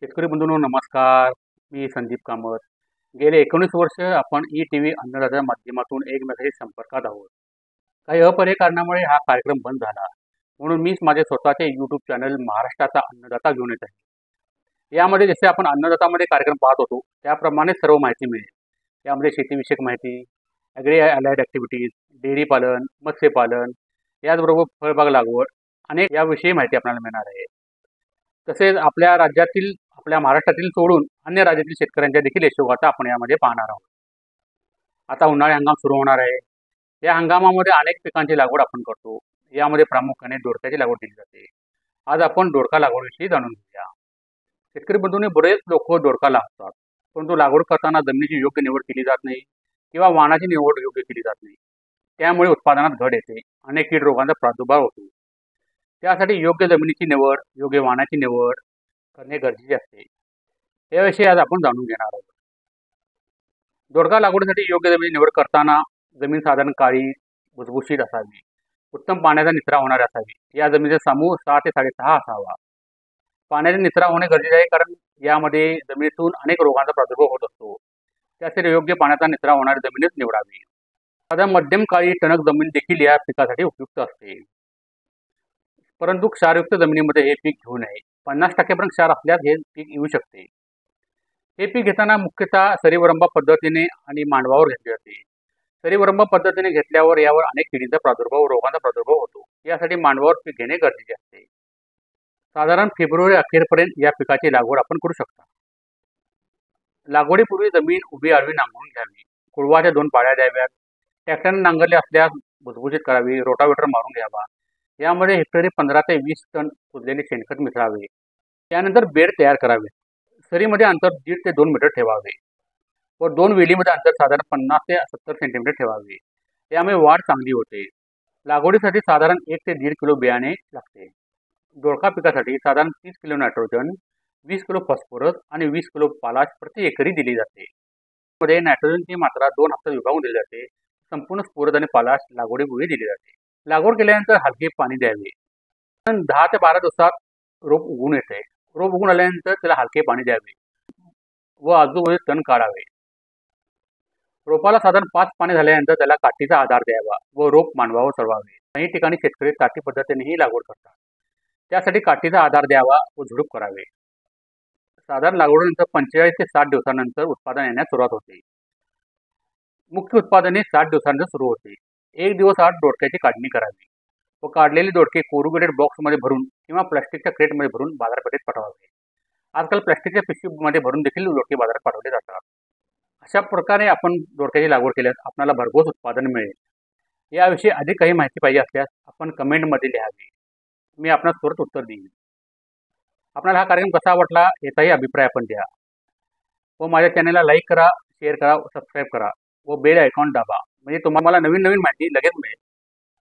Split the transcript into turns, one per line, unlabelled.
शेतकरी बंधूंनो नमस्कार. मी संदीप कामत. गेले 19 वर्ष आपण ई-टीव्ही अन्नदात्याच्या माध्यमातून एकमेकांशी संपर्कात आहोत. काही अपरिहार्य कारणामुळे हा कार्यक्रम बंद झाला. म्हणून मीच माझे स्वतःचे यूट्यूब चॅनल महाराष्ट्राचा अन्नदाता घेऊन येत आहे. यामध्ये जसे आपण अन्नदातामध्ये कार्यक्रम पाहत होतो त्याप्रमाणे सर्व माहिती मिळेल. यामध्ये शेतीविषयक माहिती, ॲग्री अलाइड ॲक्टिव्हिटीज, डेअरी पालन, मत्स्यपालन, याचबरोबर फळबाग लागवड अनेक याविषयी माहिती आपल्याला मिळणार आहे. तसेच आपल्या राज्यातील आपल्या महाराष्ट्रातील सोडून अन्य राज्यातील शेतकऱ्यांच्या देखील यशोगाथा आपण यामध्ये पाहणार आहोत. आता उन्हाळी हंगाम सुरू होणार आहे. या हंगामामध्ये अनेक पिकांची लागवड आपण करतो. यामध्ये प्रामुख्याने दोडक्याची लागवड केली जाते. आज आपण दोडका लागवडीविषयी जाणून घेऊया. शेतकरी बंधूंनी बरेच लोक दोडका लावतात, परंतु लागवड करताना जमिनीची योग्य निवड केली जात नाही किंवा वाणाची निवड योग्य केली जात नाही. त्यामुळे उत्पादनात घट येते. अनेक कीड रोगांचा प्रादुर्भाव होतो. त्यासाठी योग्य जमिनीची निवड, योग्य वाणाची निवड करणे गरजेचे असते. याविषयी आज आपण जाणून घेणार आहोत. दोडका लागवडीसाठी योग्य जमिनीची निवड करताना जमीन साधारण काळी, भुसभुशीत असावी. उत्तम पाण्याचा निचरा होणारी असावी. या जमिनीचा समूह 6 ते 6.5 असावा. पाण्याचा निचरा होणे गरजेचे आहे, कारण यामध्ये जमिनीतून अनेक रोगांचा प्रादुर्भाव होत असतो. त्यासाठी योग्य पाण्याचा निचरा होणारी जमीनच निवडावी. साधारण मध्यम काळी टणक जमीन देखील या पिकासाठी उपयुक्त असते. परंतु क्षारयुक्त जमिनीमध्ये हे पीक घेऊ नये. 50% पर्यंत क्षार असल्यास हे पीक येऊ शकते. हे पीक घेताना मुख्यतः सरीवरंबा पद्धतीने आणि मांडवावर घेतले जाते. सरीवरंबा पद्धतीने घेतल्यावर यावर अनेक किडींचा प्रादुर्भाव, रोगांचा प्रादुर्भाव होतो. यासाठी मांडवावर पीक घेणे गरजेचे असते. साधारण फेब्रुवारी अखेरपर्यंत या पिकाची लागवड आपण करू शकता. लागवडीपूर्वी जमीन उभी आडवी नांगरून घ्यावी. कुळवाच्या 2 पाळ्या द्याव्यात. ट्रॅक्टरने नांगरले असल्यास भुसभुशीत करावी. रोटावेटर मारून घ्यावा. यामध्ये हेक्टरी 15 ते 20 टन कुजलेले शेणखत मिसळावे. त्यानंतर बेड तयार करावे. सरीमध्ये अंतर 1.5 ते 2 मीटर ठेवावे व 2 वेलीमध्ये अंतर साधारण 50 ते 70 सेंटीमीटर ठेवावे. यामुळे वाढ चांगली होते. लागवडीसाठी साधारण 1 ते 1.5 किलो बियाणे लागते. दोडका पिकासाठी साधारण 30 किलो नायट्रोजन, 20 किलो फॉस्फरस आणि 20 किलो पालाश प्रति एकरी दिली जाते. मध्ये नायट्रोजनची मात्रा 2 हप्त्यात विभागून दिली जाते. संपूर्ण स्फुरद आणि पालाश लागवडीपूर्वी दिली जाते. लागवड केल्यानंतर हलके पाणी द्यावे. 10 ते 12 दिवसात रोप उगवून येते. रोप उगवून आल्यानंतर त्याला हलके पाणी द्यावे व आजूबाजूचे तण काढावे. रोपाला साधारण 5 पाने झाल्यानंतर त्याला काठीचा आधार द्यावा व रोप मांडवावर चढवावे. काही ठिकाणी शेतकरी काठी पद्धतीनेही लागवड करतात. त्यासाठी काठीचा आधार द्यावा व झुडूप करावे. साधारण लागवडीनंतर 45 ते 60 दिवसानंतर उत्पादन येण्यास सुरुवात होते. मुख्य उत्पादने 60 दिवसानंतर सुरू होते. 1 दिवस आड दोडक्याची काढणी करावी व काढलेले दोडके कोरुगेटेड बॉक्समध्ये भरून किंवा प्लास्टिकच्या क्रेटमध्ये भरून बाजारपेठेत पाठवावे. आजकाल प्लास्टिकच्या पिशवीमध्ये भरून देखील दोडके बाजारात पाठवले जातात. अशा प्रकारे आपण दोडक्याची लागवड केल्यास आपल्याला भरघोस उत्पादन मिळेल. याविषयी अधिक काही माहिती पाहिजे असल्यास आपण कमेंटमध्ये लिहावे. मी आपणास त्वरित उत्तर देईन. आपल्याला हा कार्यक्रम कसा वाटला याचाही अभिप्राय आपण द्या व माझ्या चॅनलला लाईक करा, शेअर करा, सबस्क्राईब करा व बेल आयकॉन दाबा. म्हणजे तुम्हाला नवीन नवीन माहिती लगेच मिळेल.